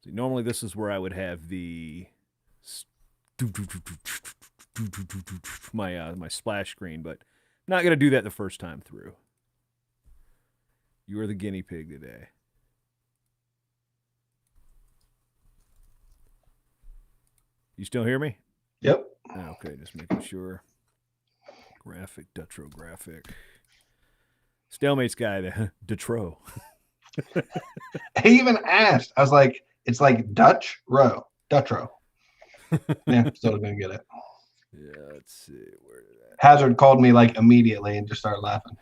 See, normally this is where I would have my splash screen, but I'm not going to do that the first time through. You are the guinea pig today. You still hear me? Yep. Okay, just making sure. Graphic, Dutrow graphic. Stalemate's guy, the Dutrow. He even asked. I was like, it's like Dutrow. Yeah, still gonna get it. Yeah, let's see. Where did that? Hazard called me like immediately and just started laughing.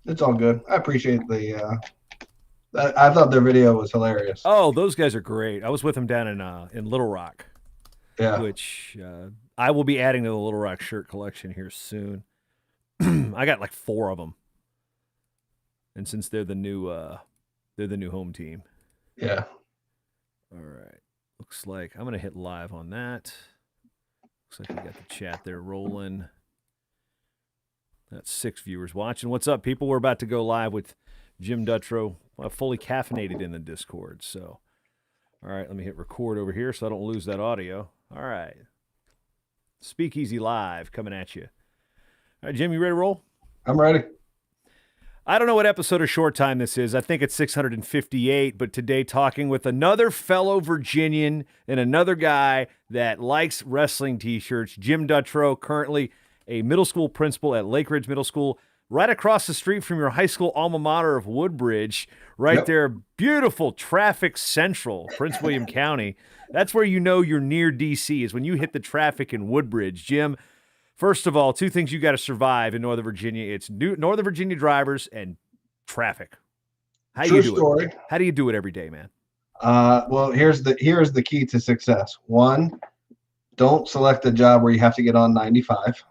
It's all good. I appreciate the. I thought their video was hilarious. Oh, those guys are great. I was with them down in Little Rock. Yeah. Which I will be adding to the Little Rock shirt collection here soon. I got like 4 of them, and since they're the new home team. Yeah. All right. Looks like I'm gonna hit live on that. Looks like we got the chat there rolling. That's 6 viewers watching. What's up, people? We're about to go live with Jim Dutrow, fully caffeinated in the Discord. So, all right, let me hit record over here so I don't lose that audio. All right. Speakeasy Live coming at you. All right, Jim, you ready to roll? I'm ready. I don't know what episode of Short Time this is. I think it's 658, but today talking with another fellow Virginian and another guy that likes wrestling t-shirts, Jim Dutrow, currently a middle school principal at Lake Ridge Middle School, right across the street from your high school alma mater of Woodbridge, right there, beautiful traffic central, Prince William County. That's where you know you're near D.C. is when you hit the traffic in Woodbridge. Jim, first of all, 2 things you got to survive in Northern Virginia. It's Northern Virginia drivers and traffic. How do you do it? How do you do it every day, man? Well, here's the key to success. 1, don't select a job where you have to get on 95.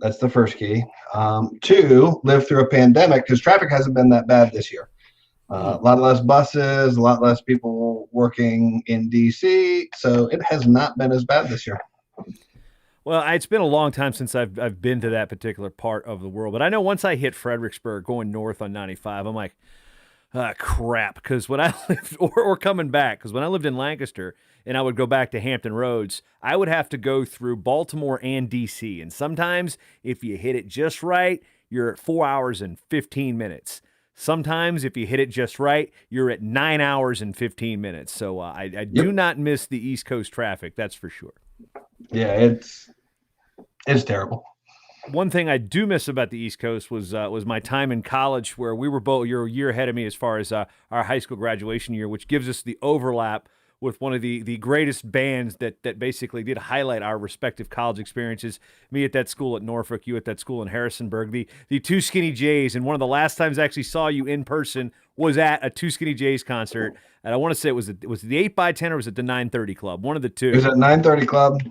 That's the first key. 2, live through a pandemic because traffic hasn't been that bad this year. A lot less buses, a lot less people working in D.C., so it has not been as bad this year. Well, it's been a long time since I've been to that particular part of the world, but I know once I hit Fredericksburg going north on 95, I'm like, crap, because when I lived, or coming back, because when I lived in Lancaster and I would go back to Hampton Roads, I would have to go through Baltimore and D.C., and sometimes if you hit it just right, you're at 4 hours and 15 minutes. Sometimes if you hit it just right, you're at 9 hours and 15 minutes. So I do not miss the East Coast traffic, that's for sure. Yeah, it's terrible. One thing I do miss about the East Coast was my time in college, where we were both, you're a year ahead of me as far as our high school graduation year, which gives us the overlap with one of the greatest bands that basically did highlight our respective college experiences. Me at that school at Norfolk, you at that school in Harrisonburg, the Two Skinny Jays. And one of the last times I actually saw you in person was at a Two Skinny Jays concert. And I want to say it was the 8x10 or was it the 930 Club? One of the two. It was at 930 Club.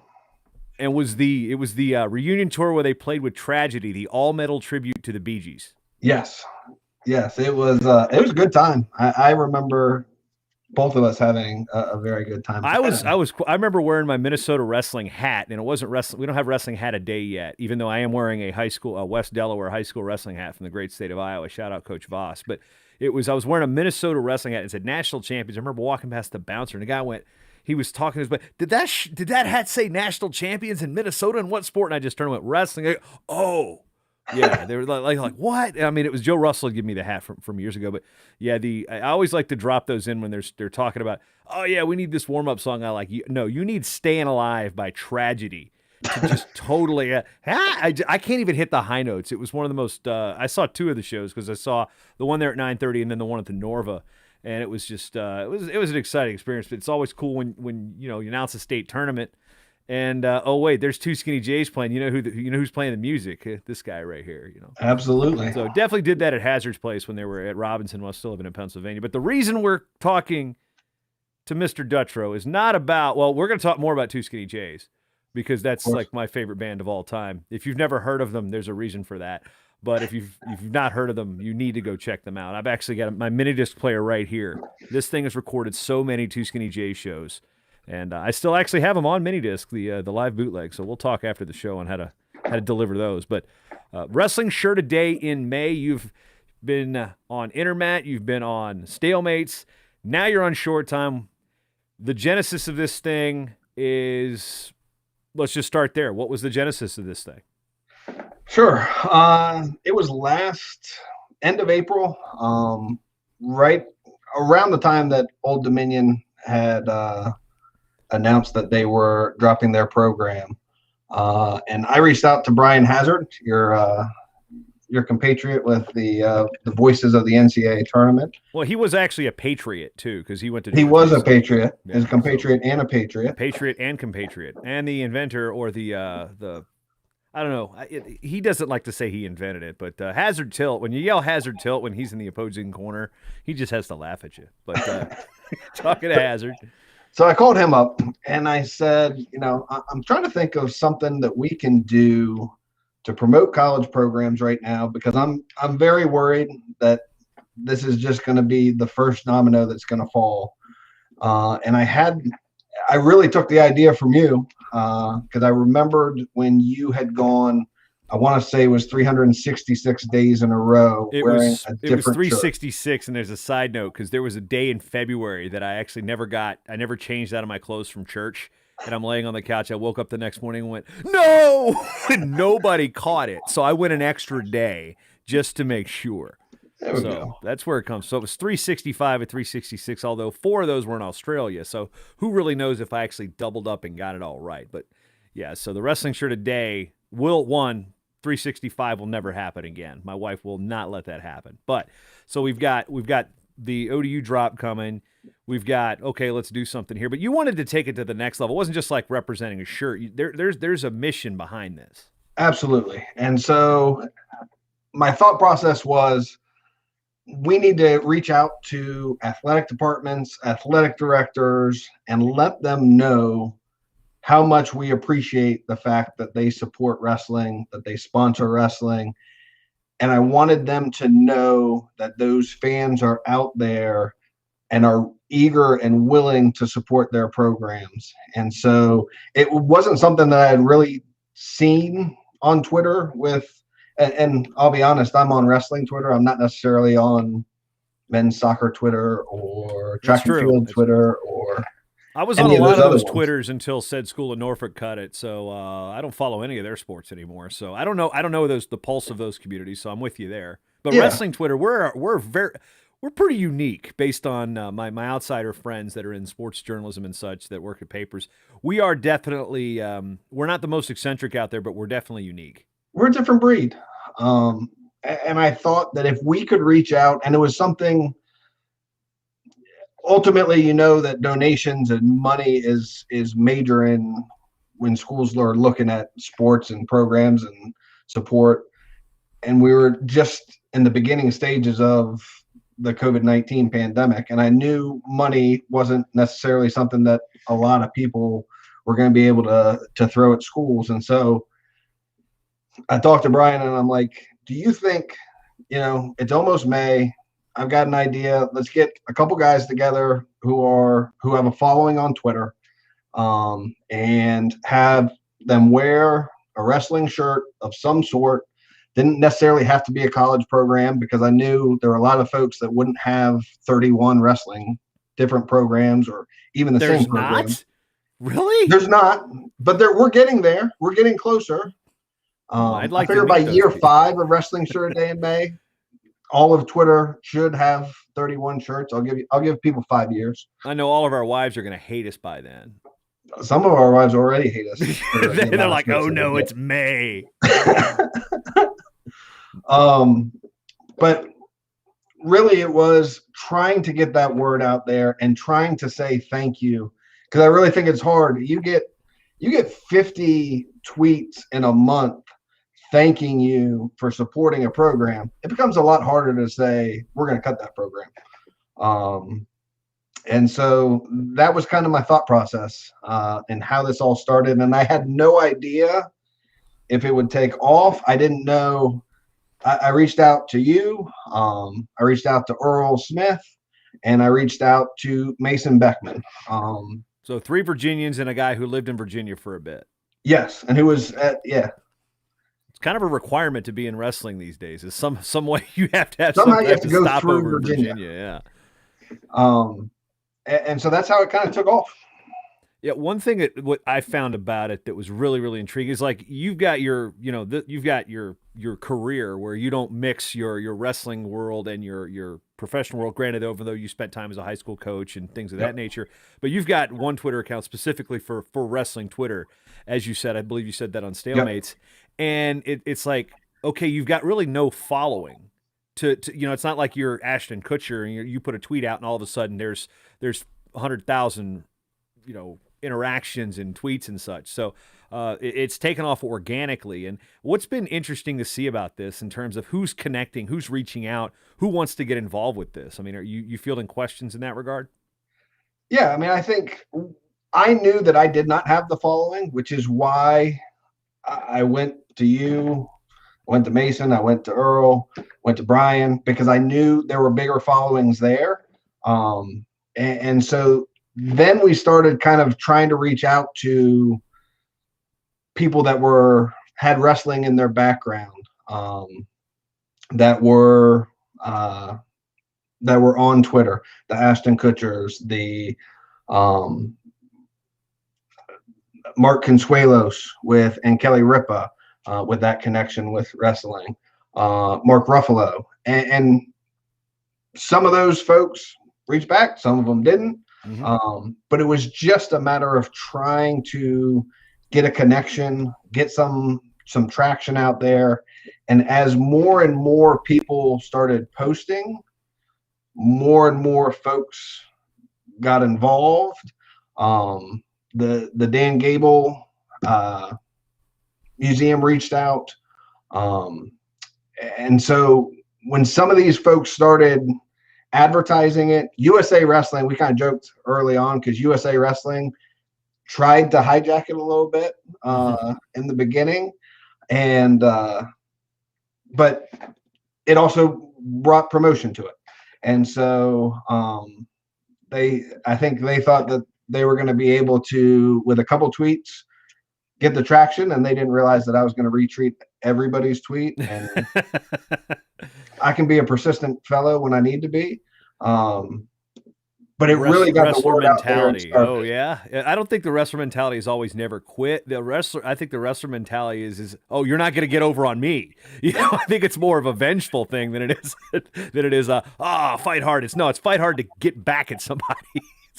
And it was the reunion tour where they played with Tragedy, the all-metal tribute to the Bee Gees. Yes, it was a good time. I remember both of us having a very good time. I remember wearing my Minnesota wrestling hat, and it wasn't wrestling. We don't have wrestling hat a day yet, even though I am wearing a West Delaware high school wrestling hat from the great state of Iowa. Shout out Coach Voss. But I was wearing a Minnesota wrestling hat. It said National Champions. I remember walking past the bouncer, and the guy went. He was talking to us, but did that hat say National Champions in Minnesota in what sport? And I just turned and went, wrestling. Oh, yeah. They were like what? I mean, it was Joe Russell giving me the hat from years ago. But yeah, I always like to drop those in when they're talking about, oh yeah, we need this warm up song. I like, no, you need "Staying Alive" by Tragedy to just totally. I can't even hit the high notes. It was one of the most. I saw 2 of the shows because I saw the one there at 9:30 and then the one at the Norva. And it was just it was an exciting experience. But it's always cool when you announce a state tournament, and oh wait, there's Two Skinny Jays playing. You know who's playing the music? This guy right here. Absolutely. So definitely did that at Hazard's Place when they were at Robinson while still living in Pennsylvania. But the reason we're talking to Mr. Dutrow is not about. Well, we're going to talk more about Two Skinny Jays because that's like my favorite band of all time. If you've never heard of them, there's a reason for that. But if you've not heard of them, you need to go check them out. I've actually got my mini disc player right here. This thing has recorded so many Two Skinny Jays shows, and I still actually have them on mini disc, the live bootleg. So we'll talk after the show on how to deliver those. But wrestling shirt a day in May. You've been on Intermat, you've been on Stalemates. Now you're on Short Time. The genesis of this thing is, let's just start there. What was the genesis of this thing? Sure. It was last end of April, right around the time that Old Dominion had announced that they were dropping their program. And I reached out to Brian Hazard, your compatriot with the voices of the NCAA tournament. Well, he was actually a patriot too, because he went to. He Georgia, was a so- patriot, Yeah, his compatriot and a patriot. patriot and compatriot, and the inventor or the I don't know. He doesn't like to say he invented it, but hazard tilt. When you yell hazard tilt when he's in the opposing corner, he just has to laugh at you. But talking to Hazard. So I called him up and I said, I'm trying to think of something that we can do to promote college programs right now, because I'm very worried that this is just going to be the first domino that's going to fall. And I really took the idea from you, because I remembered when you had gone, I want to say it was 366 days in a row wearing a different It was shirt. 366, and there's a side note, because there was a day in February that I actually never changed out of my clothes from church, and I'm laying on the couch. I woke up the next morning and went, no! And nobody caught it, so I went an extra day just to make sure. There we So go. that's where it comes. So it was 365 and 366, although 4 of those were in Australia. So who really knows if I actually doubled up and got it all right. But yeah, so the wrestling shirt a day will, 365 will never happen again. My wife will not let that happen. But so we've got the ODU drop coming. We've got, okay, let's do something here. But you wanted to take it to the next level. It wasn't just like representing a shirt. There's a mission behind this. Absolutely. And so my thought process was, we need to reach out to athletic departments, athletic directors, and let them know how much we appreciate the fact that they support wrestling, that they sponsor wrestling. And I wanted them to know that those fans are out there and are eager and willing to support their programs. And so it wasn't something that I had really seen on Twitter and I'll be honest, I'm on wrestling Twitter. I'm not necessarily on men's soccer Twitter or track and field Twitter or I was on a lot of those ones. Twitters until said school of Norfolk cut it. So I don't follow any of their sports anymore. So I don't know the pulse of those communities. So I'm with you there. But wrestling Twitter, we're pretty unique based on my outsider friends that are in sports journalism and such that work at papers. We are definitely we're not the most eccentric out there, but we're definitely unique. We're a different breed. And I thought that if we could reach out, and it was something, ultimately, that donations and money is major when schools are looking at sports and programs and support. And we were just in the beginning stages of the COVID-19 pandemic. And I knew money wasn't necessarily something that a lot of people were going to be able to throw at schools. And so I talked to Brian and I'm like, do you think, it's almost May. I've got an idea. Let's get a couple guys together who have a following on Twitter, and have them wear a wrestling shirt of some sort. Didn't necessarily have to be a college program, because I knew there were a lot of folks that wouldn't have 31 wrestling different programs or even the same program. Not? Really? There's not, but we're getting there. We're getting closer. I'd like I figure to by meet those year people. 5 of wrestling shirt a day in May, all of Twitter should have 31 shirts. I'll give people 5 years. I know all of our wives are going to hate us by then. Some of our wives already hate us. They're like, oh no, it's May. But really it was trying to get that word out there and trying to say thank you, because I really think it's hard. You get 50 tweets in a month thanking you for supporting a program. It becomes a lot harder to say we're going to cut that program. And so that was kind of my thought process and how this all started. And I had no idea if it would take off. I didn't know. I reached out to you. I reached out to Earl Smith, and I reached out to Mason Beckman. So 3 Virginians and a guy who lived in Virginia for a bit. Yes, and who was It's kind of a requirement to be in wrestling these days. Is some way you have to have Somehow some you have type to of go through stopover in Virginia. Virginia. Yeah. And so that's how it kind of took off. Yeah, one thing that what I found about it that was really really intriguing is like you've got your you've got your career where you don't mix your wrestling world and your professional world. Granted, even though you spent time as a high school coach and things of that Yep. nature, but you've got one Twitter account specifically for wrestling Twitter, as you said. I believe you said that on Yep. Stalemates, and it's like okay, you've got really no following. To it's not like you're Ashton Kutcher and you put a tweet out and all of a sudden there's 100,000 interactions and tweets and such. So it's taken off organically. And what's been interesting to see about this in terms of who's connecting, who's reaching out, who wants to get involved with this? I mean, are you fielding questions in that regard? Yeah, I mean, I think I knew that I did not have the following, which is why I went to you, went to Mason, I went to Earl, went to Brian, because I knew there were bigger followings there. And so then we started kind of trying to reach out to people that had wrestling in their background, that were on Twitter, the Ashton Kutchers, the Mark Consuelos and Kelly Ripa, with that connection with wrestling, Mark Ruffalo, and some of those folks reached back, some of them didn't. But it was just a matter of trying to get a connection, get some traction out there. And as more and more people started posting, more and more folks got involved. The Dan Gable Museum reached out. And so when some of these folks started advertising it, USA Wrestling, we kind of joked early on because USA Wrestling tried to hijack it a little bit in the beginning, and but it also brought promotion to it. And so I think they thought that they were going to be able to, with a couple tweets, get the traction, and they didn't realize that I was going to retweet everybody's tweet. And I can be a persistent fellow when I need to be. But it really got the word mentality. out there. Oh yeah, I don't think the wrestler mentality is always never quit. I think the wrestler mentality is oh, you're not going to get over on me. I think it's more of a vengeful thing than it is fight hard. It's fight hard to get back at somebody.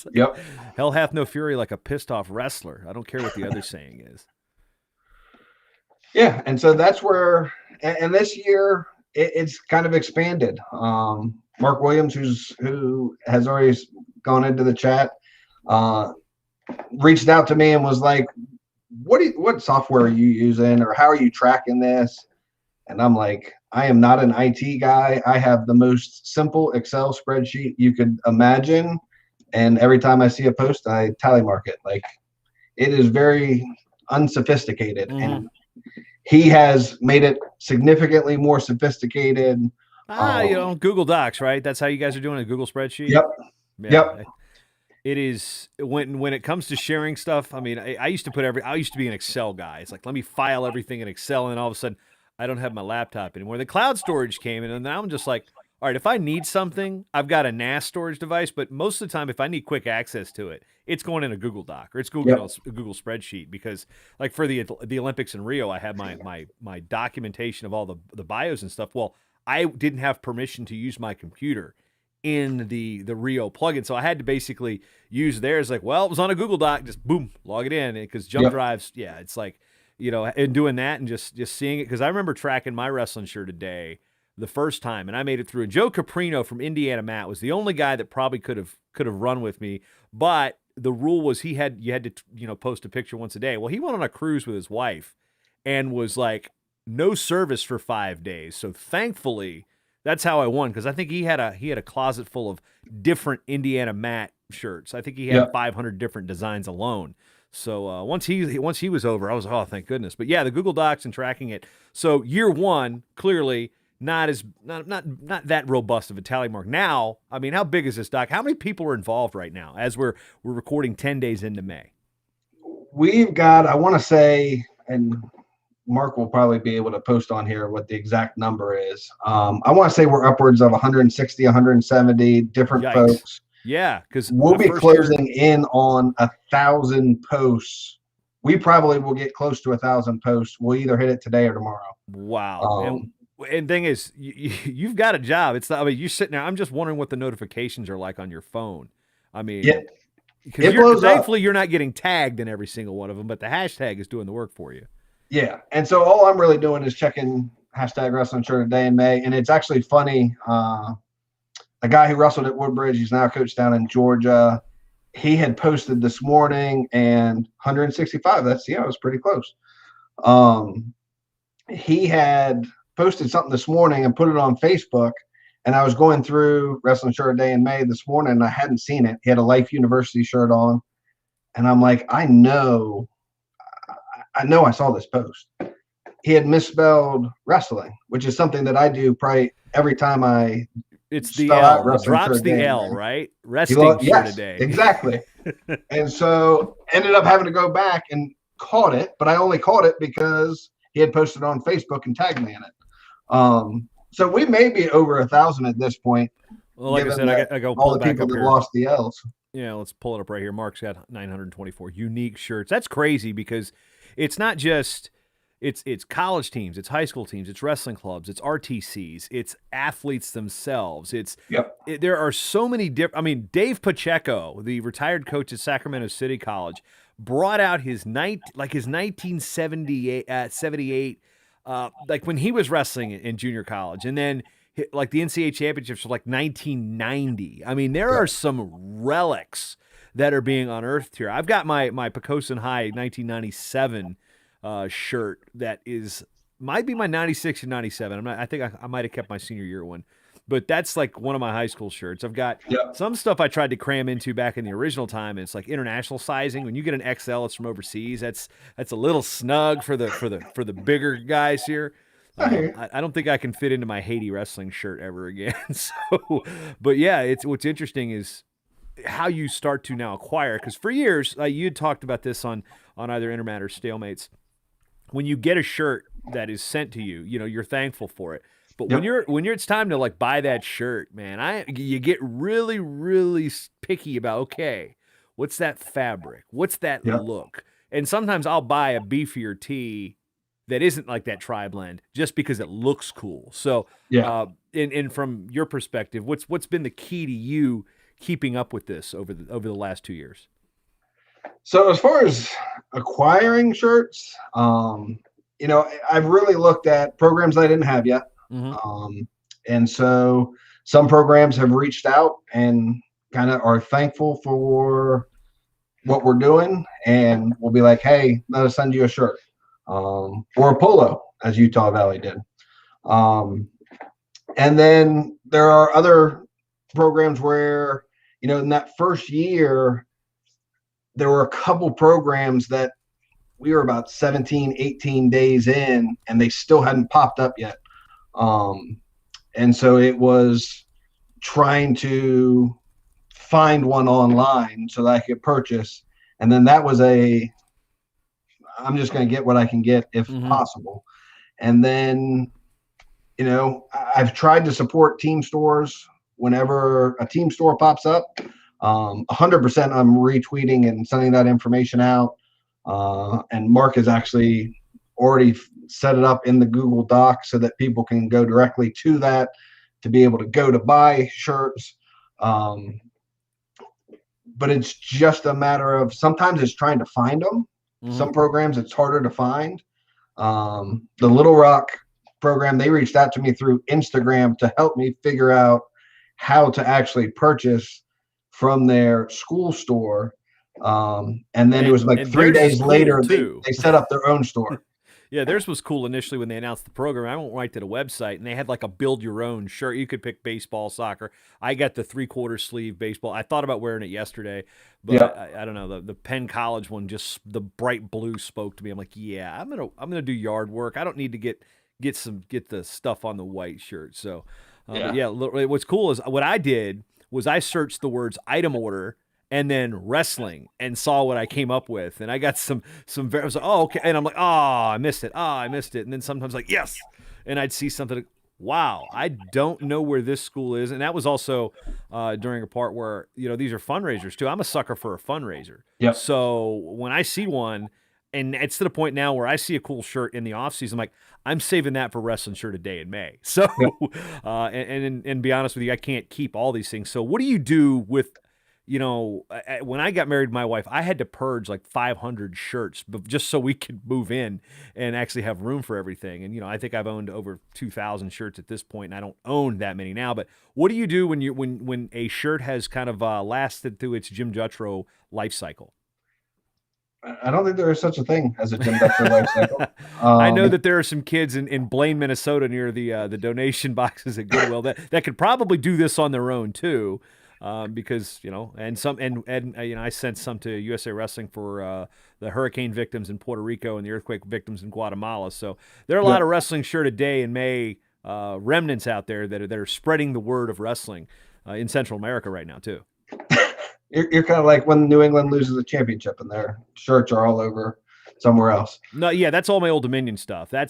Like, yep. Hell hath no fury like a pissed off wrestler. I don't care what the other saying is. Yeah, and so that's where, and this year it's kind of expanded. Mark Williams, who has already gone into the chat, reached out to me and was like, what software are you using, or how are you tracking this? And I'm like, I am not an IT guy. I have the most simple Excel spreadsheet you could imagine. And every time I see a post, I tally mark it. Like, it is very unsophisticated. And he has made it significantly more sophisticated. Google Docs, right? That's how you guys are doing a Google spreadsheet. Yep. Yeah. Yep. It is when it comes to sharing stuff. I mean, I used to be an Excel guy. It's like, let me file everything in Excel, and all of a sudden I don't have my laptop anymore. The cloud storage came in, and now I'm just like, all right, if I need something, I've got a NAS storage device, but most of the time, if I need quick access to it, it's going in a Google Doc or it's a Google spreadsheet, because like for the Olympics in Rio, I had my documentation of all the bios and stuff. Well, I didn't have permission to use my computer in the Rio plugin, so I had to basically use theirs. Like, well, it was on a Google Doc, just boom, log it in, because jump drives, it's like, and doing that and just seeing it, because I remember tracking my wrestling shirt today the first time, and I made it through. Joe Caprino from Indiana Matt was the only guy that probably could have run with me, but the rule was you had to post a picture once a day. Well, he went on a cruise with his wife and was like no service for 5 days. So thankfully, that's how I won, because I think he had a closet full of different Indiana Matt shirts. I think he had 500 different designs alone. So once he was over, I was, oh, thank goodness. But yeah, the Google Docs and tracking it. So year one, clearly not that robust of a tally mark. Now, I mean, how big is this, Doc? How many people are involved right now as we're recording 10 days into May? We've got, I want to say, and Mark will probably be able to post on here what the exact number is. I want to say we're upwards of 160, 170 different Yikes. folks. Yeah, because We'll my be first year, closing in on 1,000 posts. We probably will get close to 1,000 posts. We'll either hit it today or tomorrow. wow. And thing is, you've got a job. It's not, I mean, you're sitting there. I'm just wondering what the notifications are like on your phone. I Yeah, mean, because it you're blows up. thankfully you're not getting tagged in every single one of them, but the hashtag is doing the work for you. Yeah, and so all I'm really doing is checking hashtag wrestling shirt a day in May, and it's actually funny. A guy who wrestled at Woodbridge, he's now coach down in Georgia. He had posted this morning and 165. That's, yeah, it was pretty close. He had posted something this morning and put it on Facebook. And I was going through Wrestling Shirt a Day in May this morning, and I hadn't seen it. He had a Life University shirt on. And I'm like, I know I saw this post. He had misspelled wrestling, which is something that I do probably every time I It's the spell out L. He Wrestling drops Shirt a the Day in L, May. right? Resting shirt Yes, a day. exactly. And so ended up having to go back and caught it, but I only caught it because he had posted on Facebook and tagged me in it. So we may be over 1,000 at this point. Well, like I said, I go all pull the back people up that here. lost the L's. Yeah, let's pull it up right here. Mark's got 924 unique shirts. That's crazy because it's not just it's college teams, it's high school teams, it's wrestling clubs, it's RTCs, it's athletes themselves. There are so many different. I mean, Dave Pacheco, the retired coach at Sacramento City College, brought out his 1978 78 like when he was wrestling in junior college, and then like the NCAA championships were like 1990. I mean, there are some relics that are being unearthed here. I've got my Pocosin High 1997 shirt that might be my 96 or 97. I think I might have kept my senior year one, but that's like one of my high school shirts. I've got some stuff I tried to cram into back in the original time. And it's like international sizing. When you get an XL, it's from overseas. That's a little snug for the bigger guys here. I don't think I can fit into my Haiti wrestling shirt ever again. So, but yeah, what's interesting is how you start to now acquire. Because for years, you had talked about this on either Intermat or Stalemates. When you get a shirt that is sent to you, you're thankful for it. But when it's time to like buy that shirt, man, you get really, really picky about, okay, what's that fabric? What's that look? And sometimes I'll buy a beefier tee that isn't like that tri-blend just because it looks cool. So, and from your perspective, what's been the key to you keeping up with this over the last 2 years? So as far as acquiring shirts, I've really looked at programs I didn't have yet. Mm-hmm. And so some programs have reached out and kind of are thankful for what we're doing, and we'll be like, hey, let us send you a shirt. Or a polo, as Utah Valley did. And then there are other programs where, in that first year, there were a couple programs that we were about 17, 18 days in, and they still hadn't popped up yet. And so it was trying to find one online so that I could purchase. And then that was I'm just going to get what I can get if possible. And then, I've tried to support team stores whenever a team store pops up. 100% I'm retweeting and sending that information out. And Mark has actually already set it up in the Google Doc so that people can go directly to that to be able to go to buy shirts. But it's just a matter of sometimes it's trying to find them. Some programs it's harder to find. The Little Rock program, they reached out to me through Instagram to help me figure out how to actually purchase from their school store. And then it was like 3 days later, they set up their own store. Yeah, theirs was cool initially when they announced the program. I went right to the website, and they had like a build-your-own shirt. You could pick baseball, soccer. I got the three-quarter sleeve baseball. I thought about wearing it yesterday, but I don't know. The Penn College one, just the bright blue spoke to me. I'm like, yeah, I'm gonna do yard work. I don't need to get the stuff on the white shirt. So, but yeah, what's cool is what I did was I searched the words item order and then wrestling and saw what I came up with. And I got I was like, oh, okay. And I'm like, oh, I missed it. Oh, I missed it. And then sometimes like, yes. And I'd see something like, wow, I don't know where this school is. And that was also during a part where, these are fundraisers too. I'm a sucker for a fundraiser. Yep. So when I see one, and it's to the point now where I see a cool shirt in the off season, I'm like, I'm saving that for wrestling shirt a day in May. So, Yep. and be honest with you, I can't keep all these things. So what do you do with, when I got married to my wife, I had to purge like 500 shirts, but just so we could move in and actually have room for everything. And, I think I've owned over 2,000 shirts at this point, and I don't own that many now. But what do you do when a shirt has kind of lasted through its Jim Dutrow life cycle? I don't think there is such a thing as a Jim Dutrow life cycle. I know that there are some kids in Blaine, Minnesota, near the donation boxes at Goodwill that could probably do this on their own too, because I sent some to USA Wrestling for the hurricane victims in Puerto Rico and the earthquake victims in Guatemala. So there are a lot of wrestling shirt a day in May remnants out there that are spreading the word of wrestling in Central America right now too. You're kind of like when New England loses a championship and their shirts are all over somewhere else. No, yeah, that's all my Old Dominion stuff. I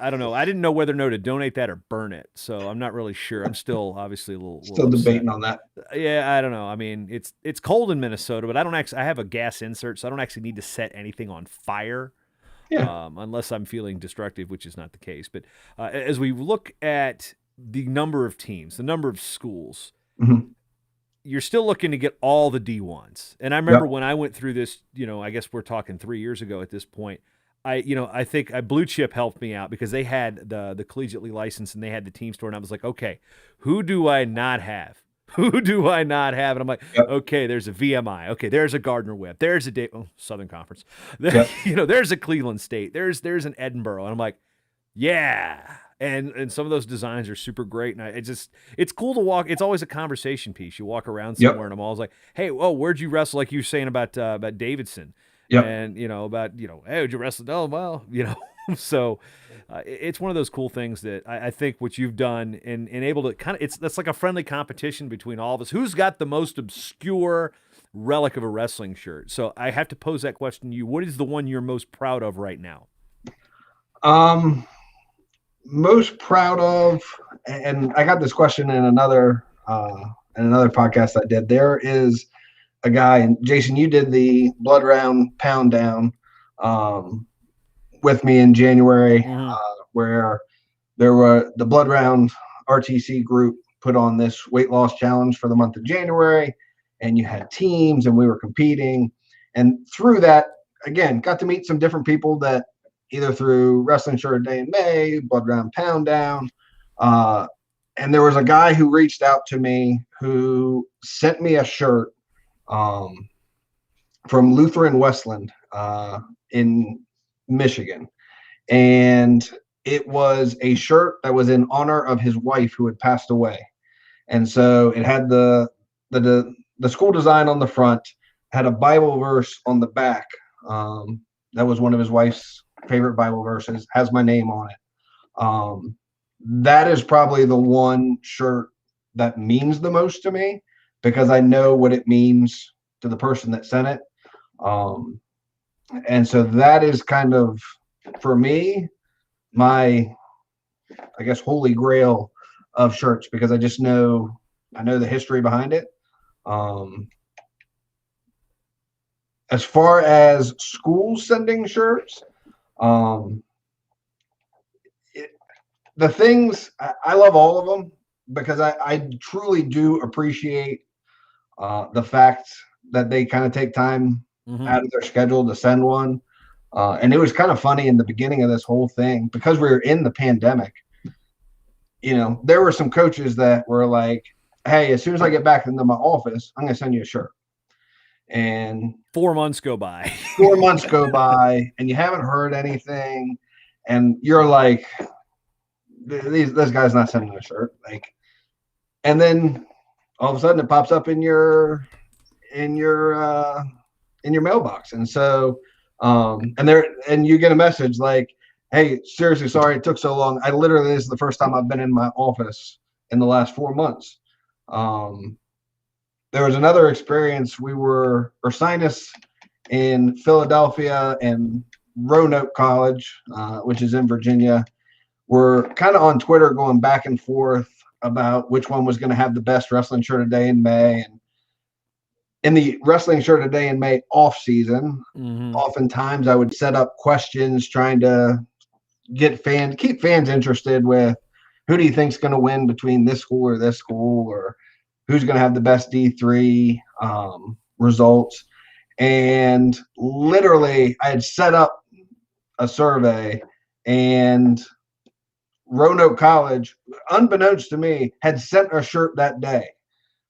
don't know. I didn't know whether or not to donate that or burn it, so I'm not really sure. I'm still obviously a little debating on that. Yeah, I don't know. I mean, it's cold in Minnesota, but I have a gas insert, so I don't actually need to set anything on fire. Yeah. Unless I'm feeling destructive, which is not the case. But as we look at the number of teams, the number of schools, you're still looking to get all the D1s. And I remember when I went through this, I guess we're talking 3 years ago at this point. I think Blue Chip helped me out because they had the collegiately licensed and they had the team store. And I was like, okay, who do I not have? Who do I not have? And I'm like, okay, there's a VMI. Okay, there's a Gardner Webb. There's a Southern Conference. There's a Cleveland State. There's an Edinboro. And I'm like, yeah. And some of those designs are super great. And it's cool to walk. It's always a conversation piece. You walk around somewhere and I'm always like, hey, where'd you wrestle? Like you were saying about Davidson. And, hey, would you wrestle? Oh, well, so it's one of those cool things that I think what you've done and able to that's like a friendly competition between all of us. Who's got the most obscure relic of a wrestling shirt? So I have to pose that question to you. What is the one you're most proud of right now? Most proud of, and I got this question in another podcast I did. There is a guy, and Jason, you did the Blood Round Pound Down with me in January, where there were the Blood Round RTC group put on this weight loss challenge for the month of January, and you had teams and we were competing. And through that, again, got to meet some different people that either through Wrestling Shirt a Day in May, Blood Round Pound Down. And there was a guy who reached out to me who sent me a shirt from Lutheran Westland in Michigan. And it was a shirt that was in honor of his wife who had passed away. And so it had the school design on the front, had a Bible verse on the back. That was one of his wife's favorite Bible verses, has my name on it. That is probably the one shirt that means the most to me because I know what it means to the person that sent it. And so that is kind of, for me, my, I guess, holy grail of shirts because I know the history behind it. As far as schools sending shirts, the things I love all of them because I truly do appreciate the fact that they kind of take time out of their schedule to send one. And it was kind of funny in the beginning of this whole thing because we were in the pandemic. There were some coaches that were like, hey, as soon as I get back into my office, I'm going to send you a shirt. And 4 months go by. 4 months go by and you haven't heard anything. And you're like, this guy's not sending a shirt. And then all of a sudden it pops up in your mailbox. And so, and you get a message like, hey, seriously, sorry it took so long. This is the first time I've been in my office in the last 4 months. there was another experience. Ursinus in Philadelphia and Roanoke College, which is in Virginia, were kind of on Twitter going back and forth about which one was going to have the best wrestling shirt a day in May. And in the wrestling shirt a day in May off season, oftentimes I would set up questions trying to keep fans interested with who do you think's going to win between this school or this school, or who's going to have the best D3 results. And literally I had set up a survey, and Roanoke College, unbeknownst to me, had sent a shirt that day.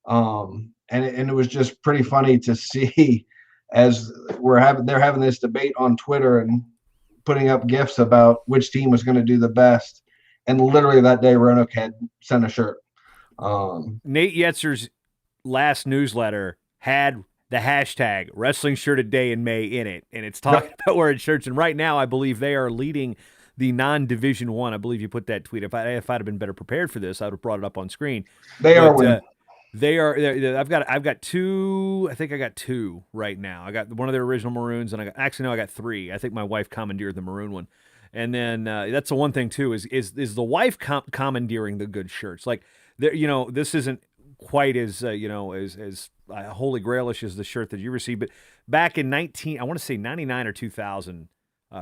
And it was just pretty funny to see as they're having this debate on Twitter and putting up GIFs about which team was going to do the best. And literally that day, Roanoke had sent a shirt. Nate Yetzer's last newsletter had the hashtag wrestling shirt a day in May in it. And it's talking about wearing shirts. And right now, I believe they are leading the non-Division One. I believe you put that tweet. If I'd have been better prepared for this, I would have brought it up on screen. They are winning. They are. I've got two. I think I got two right now. I got one of their original maroons, and I got three. I think my wife commandeered the maroon one, and then that's the one thing too is the wife commandeering the good shirts. Like this isn't quite as as holy grailish as the shirt that you received, but back in I want to say 99 or 2000,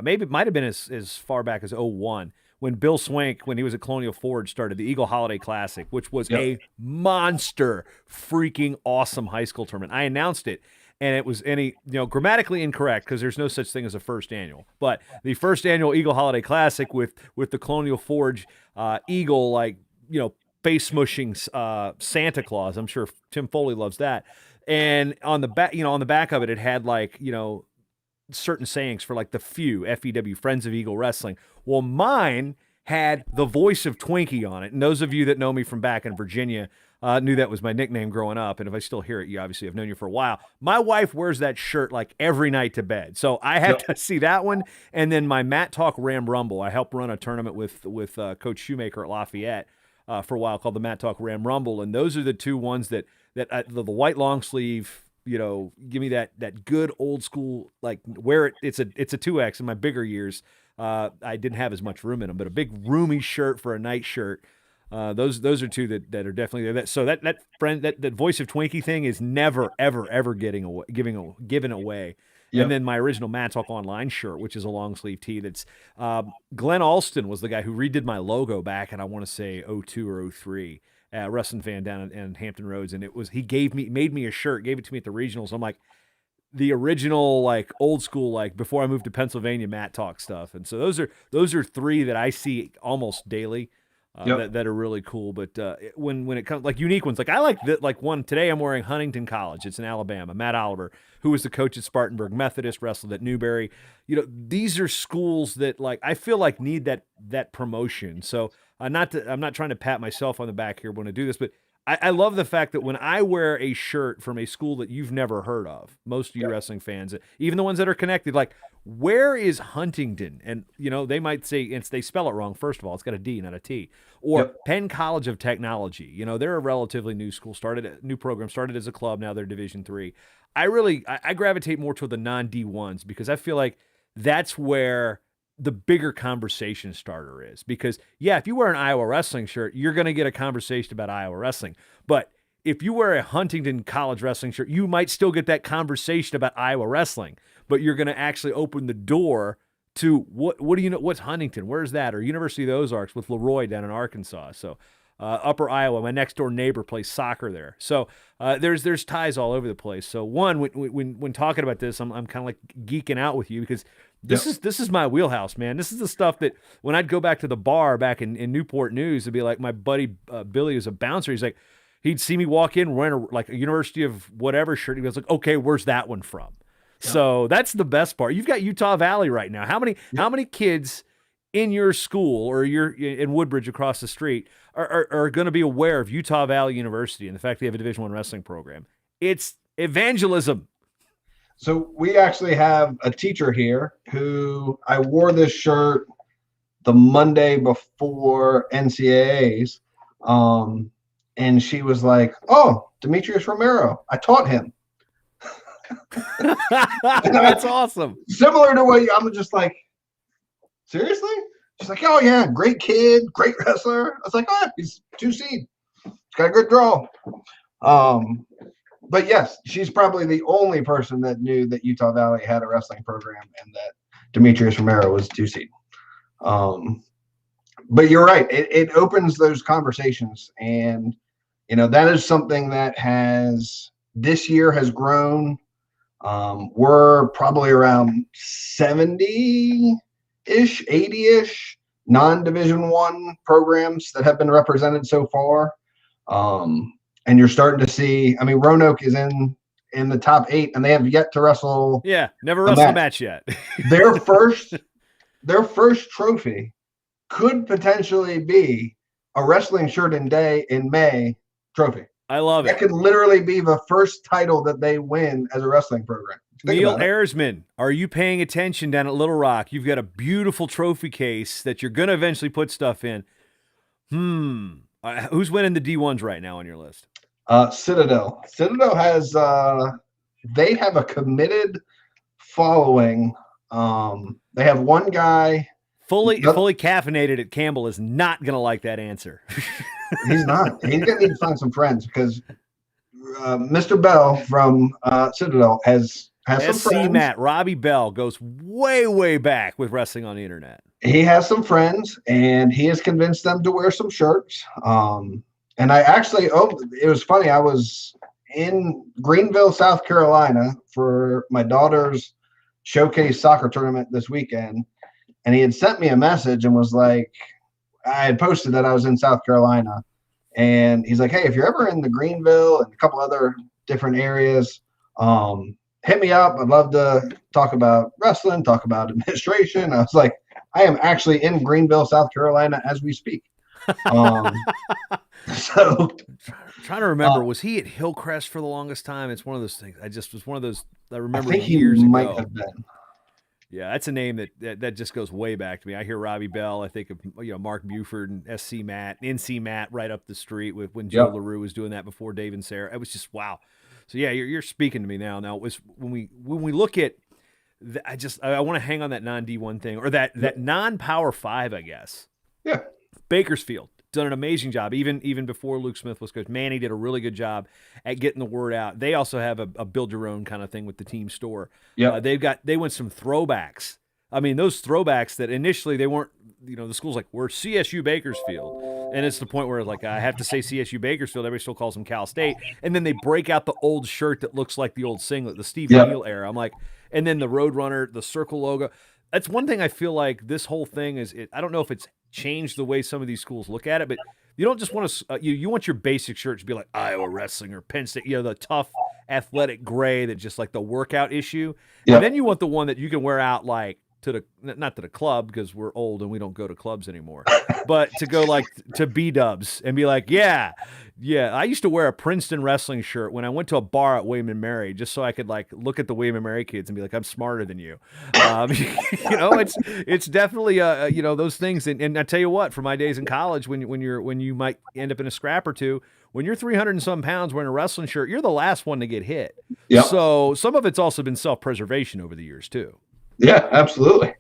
maybe it might have been as far back as 01. When Bill Swank, when he was at Colonial Forge, started the Eagle Holiday Classic, which was a monster, freaking awesome high school tournament. I announced it, and it was grammatically incorrect because there's no such thing as a first annual. But the first annual Eagle Holiday Classic with the Colonial Forge eagle, face smushing Santa Claus. I'm sure Tim Foley loves that. And on the back of it, it had certain sayings for the few FEW Friends of Eagle Wrestling. Well, mine had the voice of Twinkie on it. And those of you that know me from back in Virginia knew that was my nickname growing up. And if I still hear it, you obviously have known you for a while. My wife wears that shirt every night to bed. So I have to see that one. And then my Matt Talk Ram Rumble. I helped run a tournament with Coach Shoemaker at Lafayette for a while called the Matt Talk Ram Rumble. And those are the two ones that the white long sleeve, give me that good old school, where it's a 2X in my bigger years. I didn't have as much room in them, but a big roomy shirt for a night shirt. Those are two that are definitely there. So that voice of Twinkie thing is never, ever, ever given away. Yep. And then my original Mad Talk Online shirt, which is a long sleeve tee. That's Glenn Alston was the guy who redid my logo back in, I want to say 02 or 03. Wrestling fan down in Hampton Roads, and he made me a shirt, gave it to me at the regionals. I'm like, the original old school before I moved to Pennsylvania Matt Talk stuff. And so those are three that I see almost daily that are really cool. But when it comes unique ones, I like that. One today I'm wearing Huntington College. It's in Alabama. Matt Oliver, who was the coach at Spartanburg Methodist, wrestled at Newberry. These are schools that I feel need that promotion. So. I'm not trying to pat myself on the back here when I do this, but I love the fact that when I wear a shirt from a school that you've never heard of, most of you wrestling fans, even the ones that are connected, where is Huntington? And, they might say, they spell it wrong, first of all. It's got a D, not a T. Or Penn College of Technology. They're a relatively new school, new program, started as a club, now they're Division III. I gravitate more toward the non-D1s because I feel like that's where the bigger conversation starter is. Because if you wear an Iowa wrestling shirt, you're going to get a conversation about Iowa wrestling. But if you wear a Huntington College wrestling shirt, you might still get that conversation about Iowa wrestling, but you're going to actually open the door to what do you know? What's Huntington? Where's that? Or University of the Ozarks with Leroy down in Arkansas. So Upper Iowa, my next door neighbor plays soccer there. So there's ties all over the place. So when talking about this, I'm kind of geeking out with you because this is my wheelhouse, man. This is the stuff that when I'd go back to the bar back in Newport News, it'd be my buddy Billy was a bouncer. He'd see me walk in wearing a University of whatever shirt. He was okay, where's that one from? Yeah. So that's the best part. You've got Utah Valley right now. How many kids in your school or you're in Woodbridge across the street are going to be aware of Utah Valley University and the fact they have a Division I wrestling program? It's evangelism. So we actually have a teacher here who I wore this shirt the Monday before NCAAs. and she was like, "Oh, Demetrius Romero, I taught him." That's awesome. Similar to what I'm just like, seriously? She's like, "Oh yeah, great kid, great wrestler." I was like, "Oh, he's 2 seed. He's got a good draw." But yes, she's probably the only person that knew that Utah Valley had a wrestling program and that Demetrius Romero was 2 seed. But you're right. It opens those conversations, and that is something that this year has grown. We're probably around 70-ish, 80-ish non-Division I programs that have been represented so far. And you're starting to see, I mean, Roanoke is in the top 8, and they have yet to wrestle. Yeah, never wrestled a match yet. their first trophy could potentially be a wrestling shirt in May trophy. I love it. That could literally be the first title that they win as a wrestling program. Neil Ayresman, are you paying attention down at Little Rock? You've got a beautiful trophy case that you're going to eventually put stuff in. Who's winning the D1s right now on your list? Citadel. Citadel has they have a committed following. They have one guy fully caffeinated at Campbell is not going to like that answer. He's not. He's going to need to find some friends because Mr. Bell from Citadel has some friends. Matt, Robbie Bell goes way, way back with wrestling on the internet. He has some friends, and he has convinced them to wear some shirts. And I actually, it was funny. I was in Greenville, South Carolina for my daughter's showcase soccer tournament this weekend. And he had sent me a message and was like, I had posted that I was in South Carolina. And he's like, "Hey, if you're ever in the Greenville and a couple other different areas, hit me up. I'd love to talk about wrestling, talk about administration." I was like, I am actually in Greenville, South Carolina as we speak. So trying to remember, was he at Hillcrest for the longest time? It's one of those things. I remember I think years he ago. might have been. Yeah, that's a name that just goes way back to me. I hear Robbie Bell. I think of Mark Buford and SC Matt, NC Matt right up the street when Joe LaRue was doing that before Dave and Sarah. It was just wow. So yeah, you're speaking to me now. Now it was when we look at, I want to hang on that non-D1 thing or that non-Power 5, I guess. Yeah, Bakersfield done an amazing job even before Luke Smith was coach. Manny did a really good job at getting the word out. They also have a build your own kind of thing with the team store. Yeah, they went some throwbacks. I mean, those throwbacks that initially they weren't. The school's like, we're CSU Bakersfield, and it's the point where like I have to say CSU Bakersfield. Everybody still calls them Cal State, and then they break out the old shirt that looks like the old singlet, the Steve Neal era. I'm like, and then the Roadrunner, the circle logo. That's one thing I feel like this whole thing is. I don't know if it's changed the way some of these schools look at it, but you don't just want to. You want your basic shirt to be like Iowa Wrestling or Penn State. The tough athletic gray that just like the workout issue, and then you want the one that you can wear out like. Not to the club because we're old and we don't go to clubs anymore, but to go like to B-dubs and be like, yeah. I used to wear a Princeton wrestling shirt when I went to a bar at William and Mary just so I could like look at the William and Mary kids and be like, I'm smarter than you. It's definitely those things. And I tell you what, for my days in college, when you might end up in a scrap or two, when you're 300 and some pounds wearing a wrestling shirt, you're the last one to get hit. Yep. So some of it's also been self-preservation over the years too. Yeah, absolutely.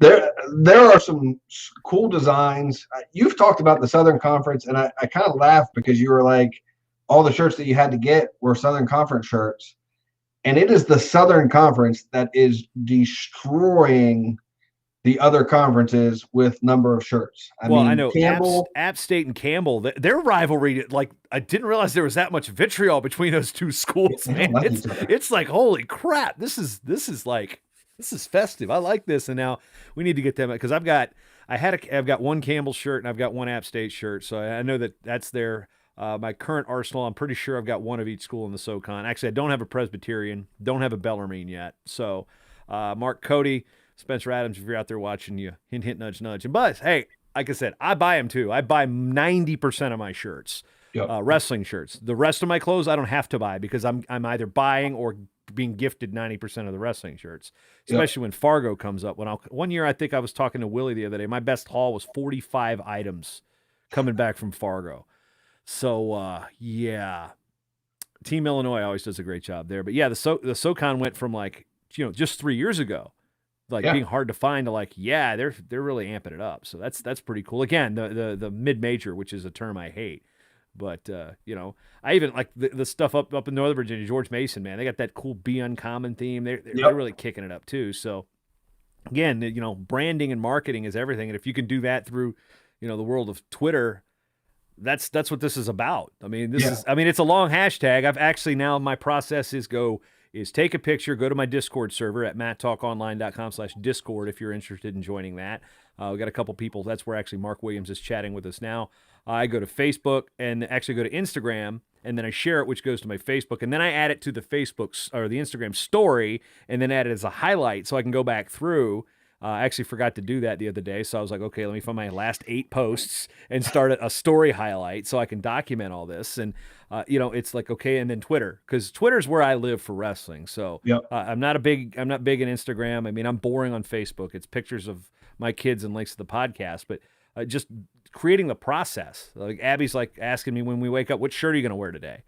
There are some cool designs. You've talked about the Southern Conference, and I kind of laughed because you were like, all the shirts that you had to get were Southern Conference shirts. And it is the Southern Conference that is destroying the other conferences with number of shirts. I know Campbell, App State and Campbell, their rivalry, like I didn't realize there was that much vitriol between those two schools, man. It's like, holy crap, this is like, this is festive. I like this. And now we need to get them because I've got one Campbell shirt and I've got one App State shirt. So I know that's their my current arsenal. I'm pretty sure I've got one of each school in the SoCon. Actually, I don't have a Presbyterian, don't have a Bellarmine yet. So Mark Cody, Spencer Adams, if you're out there watching, you hint, nudge, nudge. And Buzz, hey, like I said, I buy them too. I buy 90% of my shirts, wrestling shirts. The rest of my clothes I don't have to buy because I'm either buying or being gifted 90% of the wrestling shirts, especially when Fargo comes up. One year, I think I was talking to Willie the other day. My best haul was 45 items coming back from Fargo. So yeah, Team Illinois always does a great job there. But yeah, the SoCon went from like just 3 years ago, like Yeah. being hard to find to like they're really amping it up. So that's pretty cool. Again, the mid major, which is a term I hate. But I even like the stuff up in Northern Virginia, George Mason, man. They got that cool Be Uncommon theme. They're Yep. really kicking it up too. So again, branding and marketing is everything. And if you can do that through, the world of Twitter, that's what this is about. I mean, Yeah. it's a long hashtag. I've actually now my process is take a picture, go to my Discord server at matttalkonline.com/Discord if you're interested in joining that. We got a couple people. That's where actually Mark Williams is chatting with us now. I go to Facebook and actually go to Instagram, and then I share it, which goes to my Facebook, and then I add it to the Facebook or the Instagram story, and then add it as a highlight so I can go back through. I actually forgot to do that the other day, so I was like, okay, let me find my last 8 posts and start a story highlight so I can document all this. And it's like, okay, and then Twitter, because Twitter's where I live for wrestling. So Yep. I'm not big in Instagram. I mean, I'm boring on Facebook. It's pictures of my kids and links to the podcast, but just creating the process. Like Abby's like asking me when we wake up, what shirt are you going to wear today?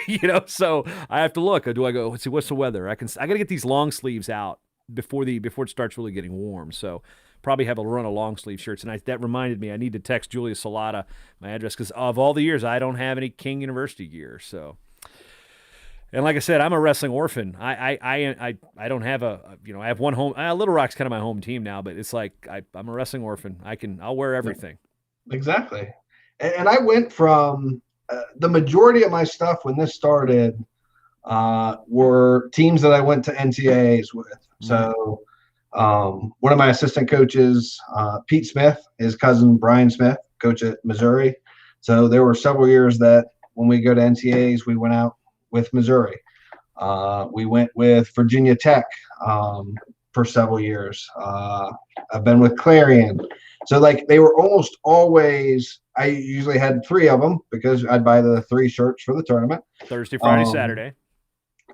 Yep. So I have to look. Do I go? Let's see, what's the weather? I got to get these long sleeves out before it starts really getting warm. So probably have a run of long sleeve shirts. And that reminded me, I need to text Julia Salata my address because of all the years I don't have any King University gear. So, and like I said, I'm a wrestling orphan. I don't have I have one home. Little Rock's kind of my home team now, but it's like I'm a wrestling orphan. I'll wear everything. Exactly. And I went from the majority of my stuff when this started were teams that I went to NCAAs with. So one of my assistant coaches, Pete Smith, his cousin Brian Smith, coach at Missouri. So there were several years that when we go to NCAAs, we went out with Missouri. We went with Virginia Tech for several years. I've been with Clarion. So like they were almost always, I usually had 3 of them because I'd buy the 3 shirts for the tournament. Thursday, Friday, Saturday.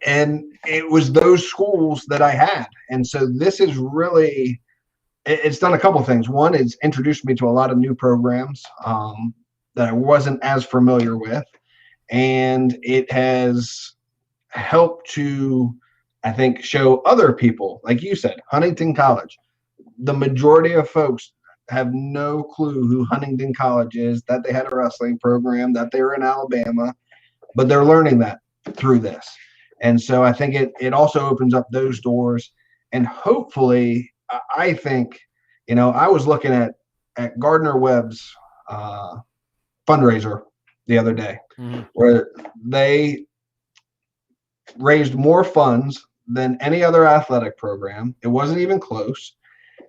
And it was those schools that I had. And so this is really, it's done a couple of things. One, it's introduced me to a lot of new programs that I wasn't as familiar with. And it has helped to, I think, show other people, like you said, Huntington College. The majority of folks have no clue who Huntington College is, that they had a wrestling program, that they were in Alabama, but they're learning that through this. And so I think it also opens up those doors. And hopefully, I think, I was looking at Gardner Webb's fundraiser the other day, where they raised more funds than any other athletic program. It wasn't even close.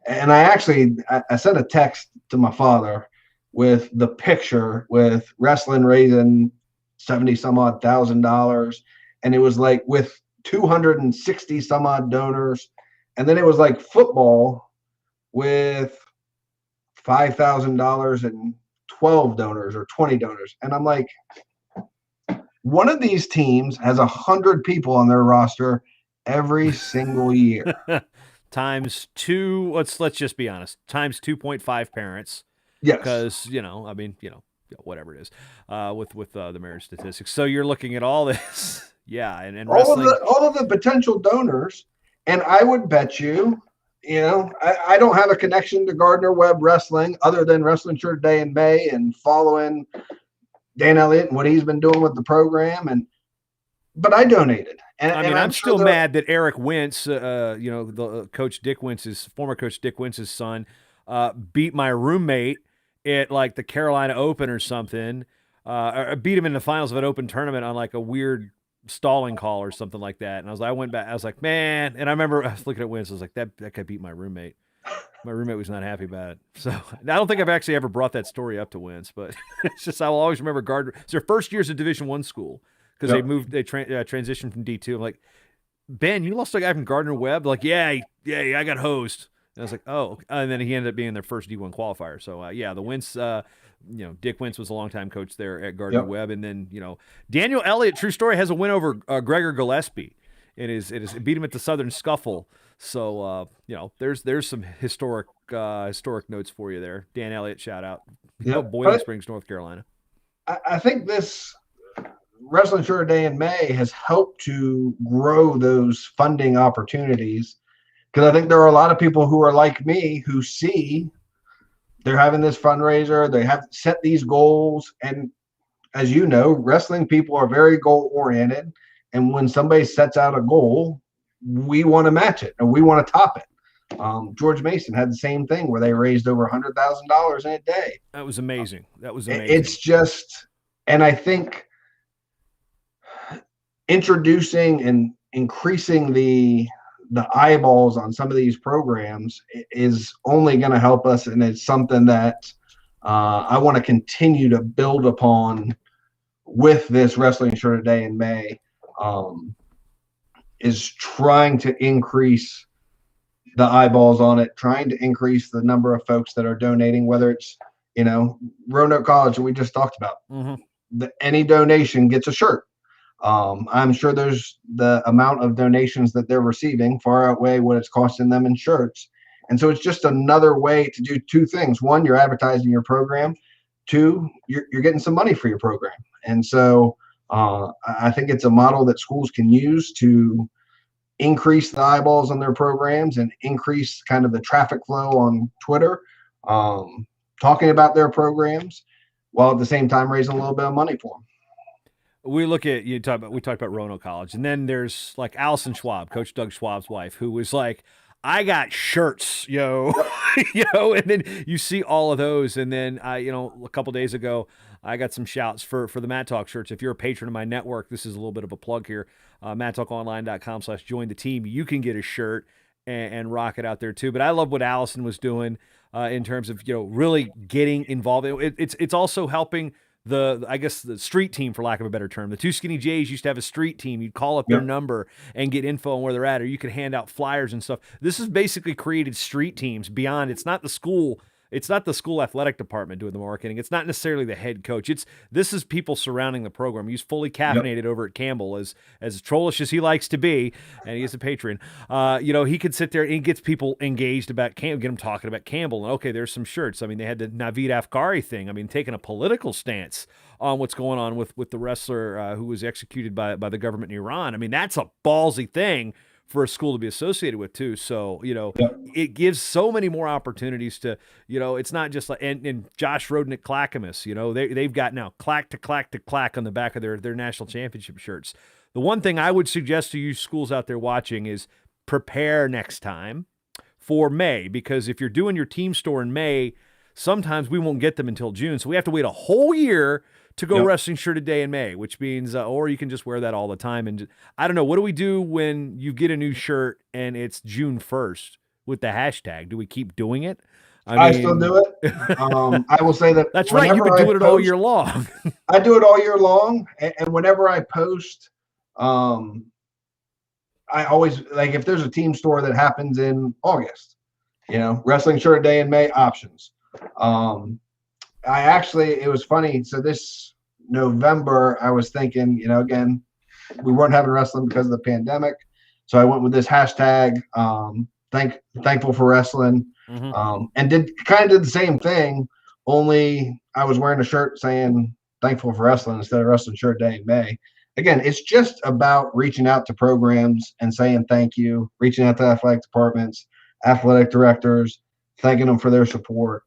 And I sent a text to my father with the picture with wrestling raising 70 some odd $1,000. And it was like with 260 some odd donors. And then it was like football with $5,000 and 12 donors or 20 donors. And I'm like, one of these teams has 100 people on their roster every single year. Times 2, let's just be honest, times 2.5 parents. Yes. Because, whatever it is, with the marriage statistics. So you're looking at all this. Yeah. And wrestling. All of the potential donors. And I would bet you, I don't have a connection to Gardner Webb Wrestling other than wrestling through ADayInMay and following Dan Elliott and what he's been doing with the program. But I donated. And I'm still mad that Eric Wentz, the coach Dick Wentz's former coach Dick Wentz's son, beat my roommate at like the Carolina Open or something. Or beat him in the finals of an open tournament on like a weird stalling call or something like that. And I went back. I was like, man. And I remember I was looking at Wentz. I was like, that guy beat my roommate. My roommate was not happy about it. So I don't think I've actually ever brought that story up to Wentz, but it's just I will always remember Gardner. It's their first years of Division I school. Because they transitioned from D2. I'm like, Ben, you lost a guy from Gardner Webb? Like, yeah, I got hosed. And I was like, oh. And then he ended up being their first D1 qualifier. So, the Wentz, Dick Wentz was a longtime coach there at Gardner Webb. And then, Daniel Elliott, true story, has a win over Gregor Gillespie. It beat him at the Southern Scuffle. So, there's some historic notes for you there. Dan Elliott, shout out. Boiling Springs, North Carolina. I think this Wrestling Shirt a Day in May has helped to grow those funding opportunities, because I think there are a lot of people who are like me who see they're having this fundraiser, they have set these goals, and as you know, wrestling people are very goal oriented, and when somebody sets out a goal, we want to match it and we want to top it. George Mason had the same thing where they raised over $100,000 in a day. That was amazing. That was amazing. It's just, and I think introducing and increasing the eyeballs on some of these programs is only going to help us, and it's something that I want to continue to build upon with this Wrestling Shirt a Day in May. Is trying to increase the eyeballs on it, trying to increase the number of folks that are donating, whether it's, Roanoke College that we just talked about. Any donation gets a shirt. I'm sure there's the amount of donations that they're receiving far outweigh what it's costing them in shirts. And so it's just another way to do two things. One, you're advertising your program. Two, you're getting some money for your program. And so I think it's a model that schools can use to increase the eyeballs on their programs and increase kind of the traffic flow on Twitter, talking about their programs, while at the same time raising a little bit of money for them. We talked about Roanoke College, and then there's like Allison Schwab, Coach Doug Schwab's wife, who was like, I got shirts, and then you see all of those. And then a couple days ago, I got some shouts for the Matt Talk shirts. If you're a patron of my network, this is a little bit of a plug here. MattTalkOnline.com/join the team. You can get a shirt and rock it out there too. But I love what Allison was doing in terms of, really getting involved. It's also helping the street team, for lack of a better term. The Two Skinny Jays used to have a street team. You'd call up their number and get info on where they're at, or you could hand out flyers and stuff. This has basically created street teams beyond. It's not the school athletic department doing the marketing. It's not necessarily the head coach. This is people surrounding the program. He's fully caffeinated over at Campbell, as trollish as he likes to be, and he is a patron. He could sit there and gets people engaged about Campbell, get them talking about Campbell. And okay, there's some shirts. I mean, they had the Naveed Afghari thing. I mean, taking a political stance on what's going on with the wrestler who was executed by the government in Iran. I mean, that's a ballsy thing for a school to be associated with too. So, it gives so many more opportunities to, it's not just like, and Josh Rodnick Clackamas, they've got now clack to clack to clack on the back of their national championship shirts. The one thing I would suggest to you schools out there watching is prepare next time for May, because if you're doing your team store in May, sometimes we won't get them until June. So we have to wait a whole year to go Wrestling Shirt a Day in May, which means, or you can just wear that all the time. And I don't know, what do we do when you get a new shirt and it's June 1st with the hashtag? Do we keep doing it? I still do it. I will say that that's right. You've been doing it all year long. I do it all year long. And whenever I post, I always, like, if there's a team store that happens in August, Wrestling Shirt a Day in May options. It was funny. So this November, I was thinking, again, we weren't having wrestling because of the pandemic. So I went with this hashtag, thankful for wrestling, and did the same thing, only I was wearing a shirt saying thankful for wrestling instead of Wrestling Shirt Day in May. Again, it's just about reaching out to programs and saying thank you, reaching out to athletic departments, athletic directors, thanking them for their support.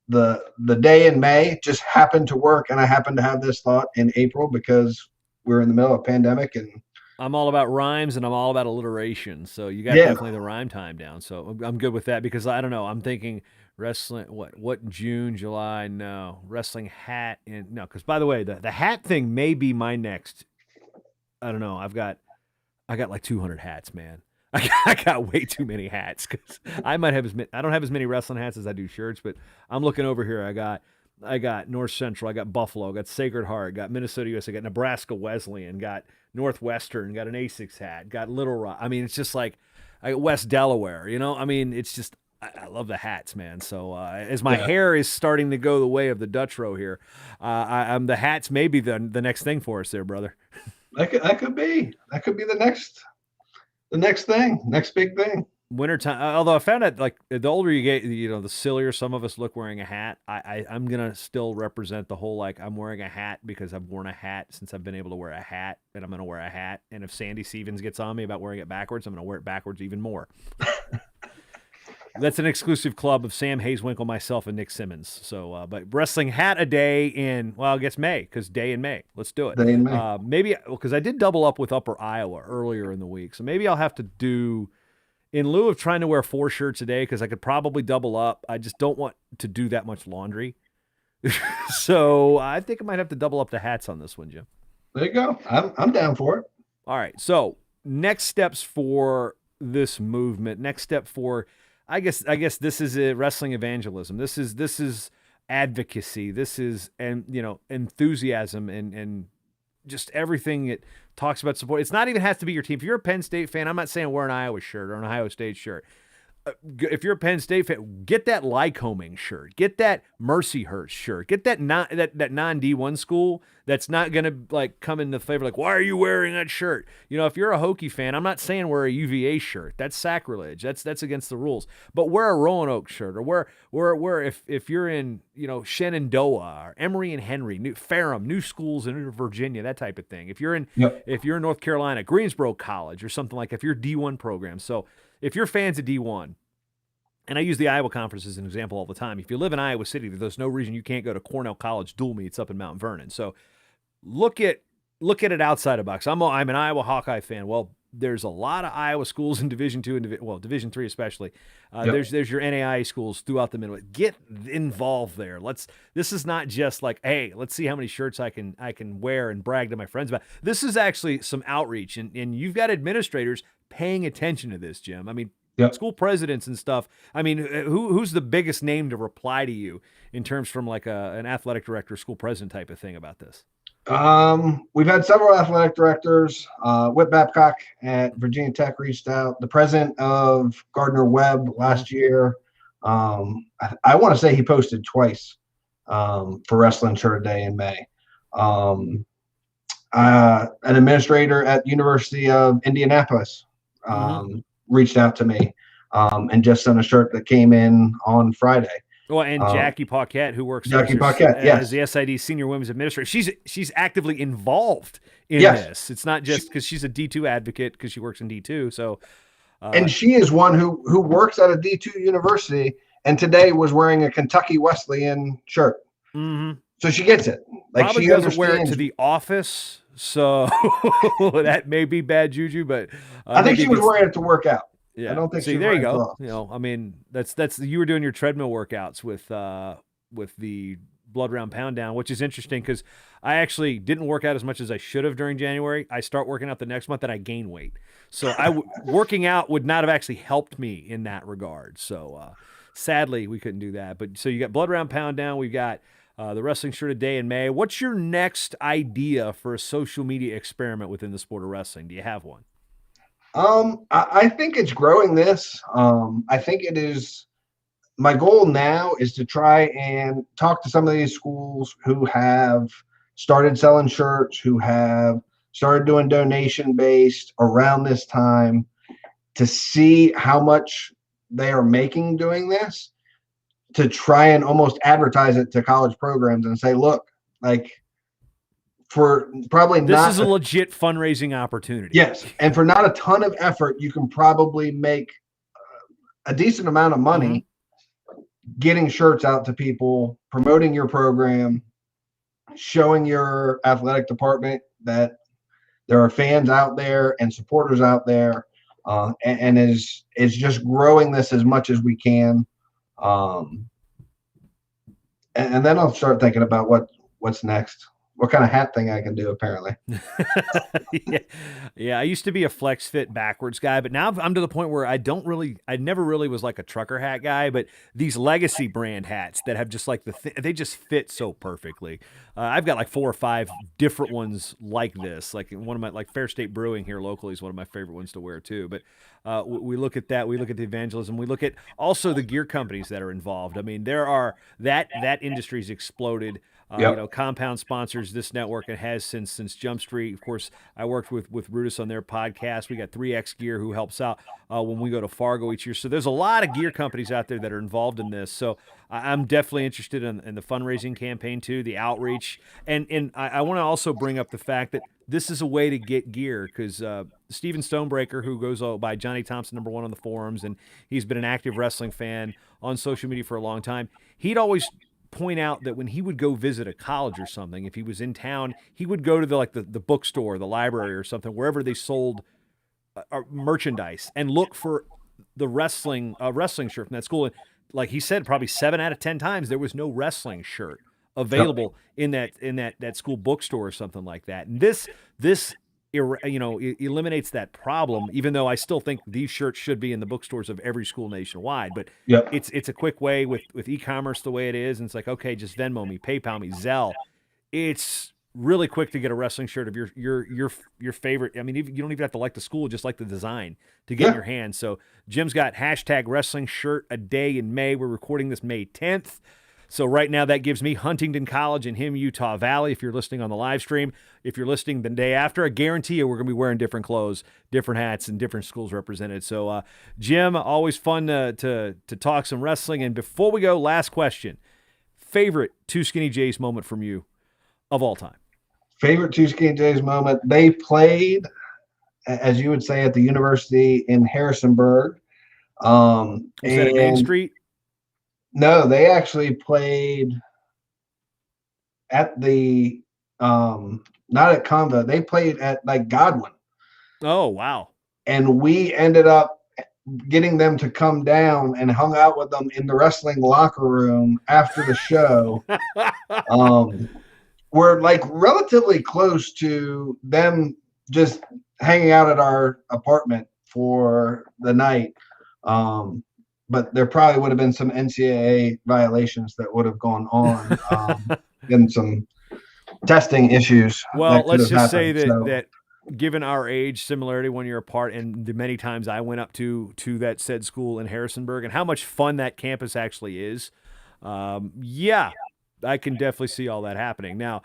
The day in May just happened to work, and I happened to have this thought in April because we're in the middle of a pandemic. And I'm all about rhymes and I'm all about alliteration. So you got definitely the rhyme time down. So I'm good with that, because I don't know. I'm thinking wrestling, what June, July? No. Wrestling hat. No, because by the way, the hat thing may be my next. I don't know. I got like 200 hats, man. I got way too many hats, because I don't have as many wrestling hats as I do shirts, but I'm looking over here. I got North Central, I got Buffalo, I got Sacred Heart, got Minnesota US, I got Nebraska Wesleyan, got Northwestern, got an Asics hat, got Little Rock. I mean, it's just like I got West Delaware, I mean, it's just, I love the hats, man. So as my hair is starting to go the way of the Dutrow here, I'm the hats may be the next thing for us there, brother. That could be the next thing, next big thing. wintertime. Although I found that like the older you get, the sillier some of us look wearing a hat. I'm gonna still represent the whole like I'm wearing a hat because I've worn a hat since I've been able to wear a hat, and I'm gonna wear a hat. And if Sandy Stevens gets on me about wearing it backwards, I'm gonna wear it backwards even more. That's an exclusive club of Sam Hazewinkle, myself, and Nick Simmons. So, but wrestling hat a day in, well, I guess May, because day in May. Let's do it. Day in May. Maybe, because I did double up with Upper Iowa earlier in the week. So maybe I'll have to do, in lieu of trying to wear 4 shirts a day, because I could probably double up, I just don't want to do that much laundry. So I think I might have to double up the hats on this one, Jim. There you go. I'm down for it. All right. So next steps for this movement. Next step for, I guess this is a wrestling evangelism. This is advocacy. This is enthusiasm and just everything it talks about support. It's not even has to be your team. If you're a Penn State fan, I'm not saying wear an Iowa shirt or an Ohio State shirt. If you're a Penn State fan, get that Lycoming shirt, get that Mercyhurst shirt, get that non D1 school that's not going to like come into favor. Like, why are you wearing that shirt? If you're a Hokie fan, I'm not saying wear a UVA shirt. That's sacrilege. That's against the rules. But wear a Roanoke shirt, or wear if you're in Shenandoah or Emory and Henry, Ferrum, new schools in Virginia, that type of thing. If you're in North Carolina, Greensboro College or something like that, if you're D1 program. So if you're fans of D1, and I use the Iowa Conference as an example all the time. If you live in Iowa City, there's no reason you can't go to Cornell College dual meets up in Mount Vernon. So look at it outside of box. I'm an Iowa Hawkeye fan. Well, there's a lot of Iowa schools in Division II and Division III especially. There's your NAIA schools throughout the Midwest. Get involved there. This is not just like, hey, let's see how many shirts I can wear and brag to my friends about. This is actually some outreach, and you've got administrators paying attention to this, Jim. I mean, school presidents and stuff. I mean, who's the biggest name to reply to you in terms from like an athletic director, school president type of thing about this? We've had several athletic directors. Whit Babcock at Virginia Tech reached out. The president of Gardner Webb last year. I want to say he posted twice for Wrestling Shirt a Day in May. An administrator at University of Indianapolis reached out to me and just sent a shirt that came in on Friday. Well, and Jackie Paquette, who works as the SID senior women's administrator, she's actively involved in this. It's not just because she's a D2 advocate because she works in D2. So, and she is one who works at a D2 university, and today was wearing a Kentucky Wesleyan shirt. Mm-hmm. So she gets it. Like probably she doesn't wear it to the office, so that may be bad juju. But I think she was wearing it to work out. Yeah, I don't think. See, there you go. I mean, that's you were doing your treadmill workouts with the blood round pound down, which is interesting because I actually didn't work out as much as I should have during January. I start working out the next month and I gain weight. So working out would not have actually helped me in that regard. So sadly, we couldn't do that. But so you got blood round pound down. We've got the wrestling shirt a day in May. What's your next idea for a social media experiment within the sport of wrestling? Do you have one? I think it's growing this. I think it is. My goal now is to try and talk to some of these schools who have started selling shirts, who have started doing donation based around this time, to see how much they are making doing this, to try and almost advertise it to college programs and say, look, like, for probably this is a legit fundraising opportunity. Yes, and for not a ton of effort, you can probably make a decent amount of money getting shirts out to people, promoting your program, showing your athletic department that there are fans out there and supporters out there, and is just growing this as much as we can. And then I'll start thinking about what's next. What kind of hat thing I can do, apparently. Yeah. I used to be a flex fit backwards guy, but now I'm to the point where I never really was like a trucker hat guy, but these legacy brand hats that have just like they just fit so perfectly. I've got like 4 or 5 different ones like this. Like one of my, like Fair State Brewing here locally is one of my favorite ones to wear too. But we look at that. We look at the evangelism. We look at also the gear companies that are involved. I mean, there are that industry's exploded. Yep. Compound sponsors this network and has since Jump Street. Of course, I worked with Rudis on their podcast. We got 3X Gear who helps out when we go to Fargo each year. So there's a lot of gear companies out there that are involved in this. So I'm definitely interested in the fundraising campaign too, the outreach, and I want to also bring up the fact that this is a way to get gear because Steven Stonebreaker, who goes by Johnny Thompson #1 on the forums, and he's been an active wrestling fan on social media for a long time. He'd always point out that when he would go visit a college or something, if he was in town, he would go to the bookstore, the library or something, wherever they sold merchandise, and look for the wrestling shirt from that school. And like he said, probably 7 out of 10 times there was no wrestling shirt available in that school bookstore or something like that. And this eliminates that problem, even though I still think these shirts should be in the bookstores of every school nationwide. But it's a quick way with e-commerce the way it is, and it's like, okay, just Venmo me, PayPal me, Zelle. It's really quick to get a wrestling shirt of your favorite. I mean, you don't even have to like the school, just like the design to get in your hands. So Jim's got #wrestling shirt a day in May. We're recording this May 10th. So right now that gives me Huntington College and him Utah Valley if you're listening on the live stream. If you're listening the day after, I guarantee you we're going to be wearing different clothes, different hats, and different schools represented. So, Jim, always fun to talk some wrestling. And before we go, last question. Favorite Two Skinny Jays moment from you of all time? Favorite Two Skinny Jays moment? They played, as you would say, at the university in Harrisonburg. Was that at Main Street? No, they actually played at the not at Conva. They played at like Godwin. Oh, wow. And we ended up getting them to come down and hung out with them in the wrestling locker room after the show. We're like relatively close to them just hanging out at our apartment for the night. But there probably would have been some NCAA violations that would have gone on, and some testing issues. Well, let's just say that given our age similarity 1 year apart, and the many times I went up to that said school in Harrisonburg, and how much fun that campus actually is, I can definitely see all that happening. Now,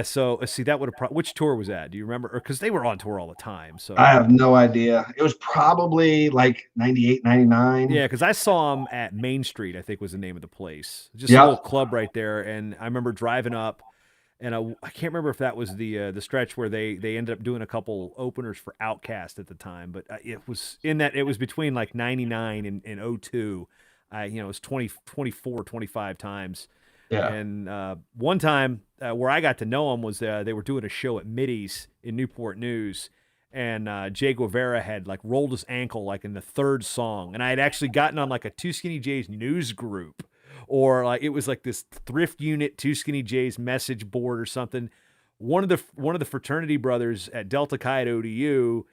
so see, that would have which tour was that? Do you remember? Because they were on tour all the time. So I have no idea. It was probably like 98, 99. Yeah, because I saw them at Main Street, I think was the name of the place. Just a little club right there. And I remember driving up, and I can't remember if that was the stretch where they ended up doing a couple openers for Outkast at the time. But it was between like 99 and 02. It was 24, 25 times. Yeah. And one time where I got to know him was they were doing a show at Middy's in Newport News, and Jay Guevara had like rolled his ankle like in the third song, and I had actually gotten on like a Two Skinny Jays news group, or like it was like this thrift unit Two Skinny Jays message board or something. One of the fraternity brothers at Delta Chi at ODU,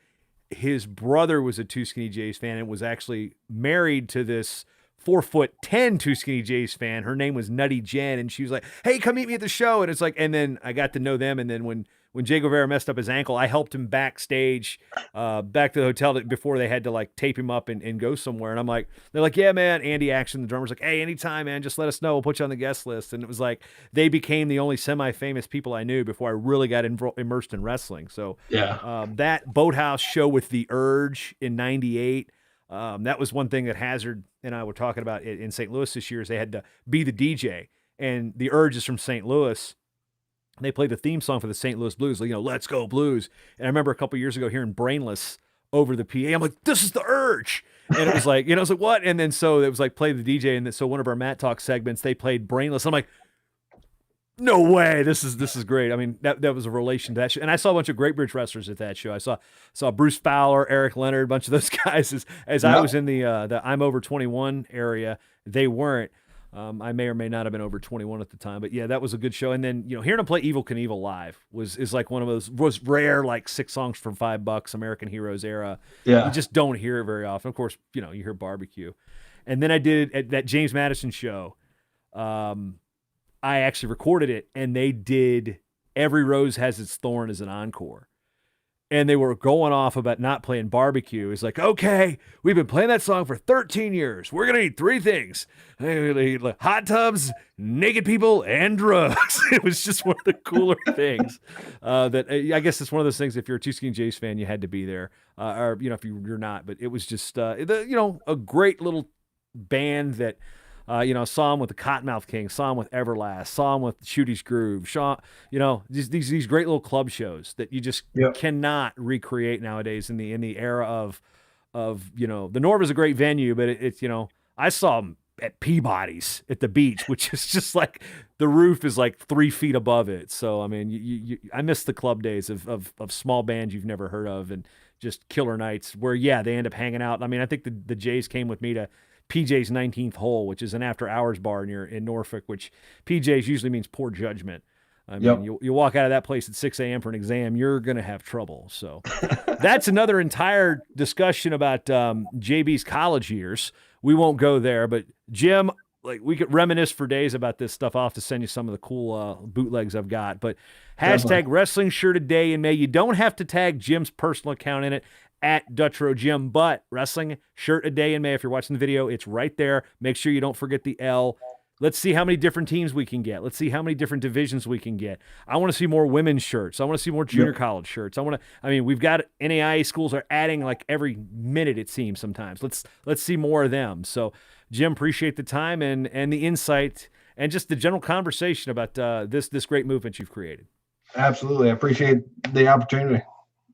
his brother was a Two Skinny Jays fan and was actually married to this 4'10" Two Skinny Jays fan. Her name was Nutty Jen, and she was like, "Hey, come meet me at the show." And it's like, and then I got to know them. And then when Jay Guevara messed up his ankle, I helped him backstage, back to the hotel before they had to like tape him up and go somewhere. And I'm like, they're like, "Yeah, man." Andy Action, the drummer's like, "Hey, anytime, man, just let us know. We'll put you on the guest list." And it was like they became the only semi-famous people I knew before I really got immersed in wrestling. So that Boathouse show with TheUrge in '98. That was one thing that Hazard and I were talking about in St. Louis this year is they had to be the DJ, and TheUrge is from St. Louis. They played the theme song for the St. Louis Blues, "Let's Go Blues." And I remember a couple years ago hearing Brainless over the PA. I'm like, "This is TheUrge." And it was like, I was like, "What?" And then so it was like play the DJ, and then, so one of our Matt Talk segments, they played Brainless. I'm like, no way. This is great. I mean, that was a relation to that show. And I saw a bunch of Great Bridge wrestlers at that show. I saw Bruce Fowler, Eric Leonard, a bunch of those guys as I was in the I'm over 21 area. They weren't. I may or may not have been over 21 at the time, but yeah, that was a good show. And then, hearing them play Evil Knievel live is like one of those was rare, like 6 songs for $5, American Heroes era. Yeah. You just don't hear it very often. Of course, you hear Barbecue. And then I did at that James Madison show. I actually recorded it, and they did Every Rose Has Its Thorn as an encore. and they were going off about not playing barbecue. It's like, okay, we've been playing that song for 13 years. We're going to eat three things: hot tubs, naked people, and drugs. It was just one of the cooler things that I guess it's one of those things. If you're a Tuskegee Jays fan, you had to be there, or if you're not. But it was just a great little band that. Saw him with the Cottonmouth King, saw him with Everlast, saw him with Shooty's Groove, these great little club shows that you just cannot recreate nowadays in the era of the Norv is a great venue, but it's I saw him at Peabody's at the beach, which is just like the roof is like 3 feet above it. So I mean, I miss the club days of small bands you've never heard of and just killer nights where they end up hanging out. I mean, I think the Jays came with me to PJ's 19th Hole, which is an after-hours bar in Norfolk, which PJ's usually means poor judgment. I mean, you walk out of that place at 6 a.m. for an exam, you're going to have trouble. So that's another entire discussion about JB's college years. We won't go there, but Jim, we could reminisce for days about this stuff. I'll have to send you some of the cool bootlegs I've got. But hashtag wrestling shirt a day in May. You don't have to tag Jim's personal account in it at Dutrow Jim, but wrestling shirt a day in May. If you're watching the video, it's right there. Make sure you don't forget the L. Let's see how many different teams we can get. Let's see how many different divisions we can get. I want to see more women's shirts. I want to see more junior college shirts. We've got NAIA schools are adding like every minute, it seems sometimes. Let's see more of them. So Jim, appreciate the time and the insight and just the general conversation about this great movement you've created. Absolutely. I appreciate the opportunity.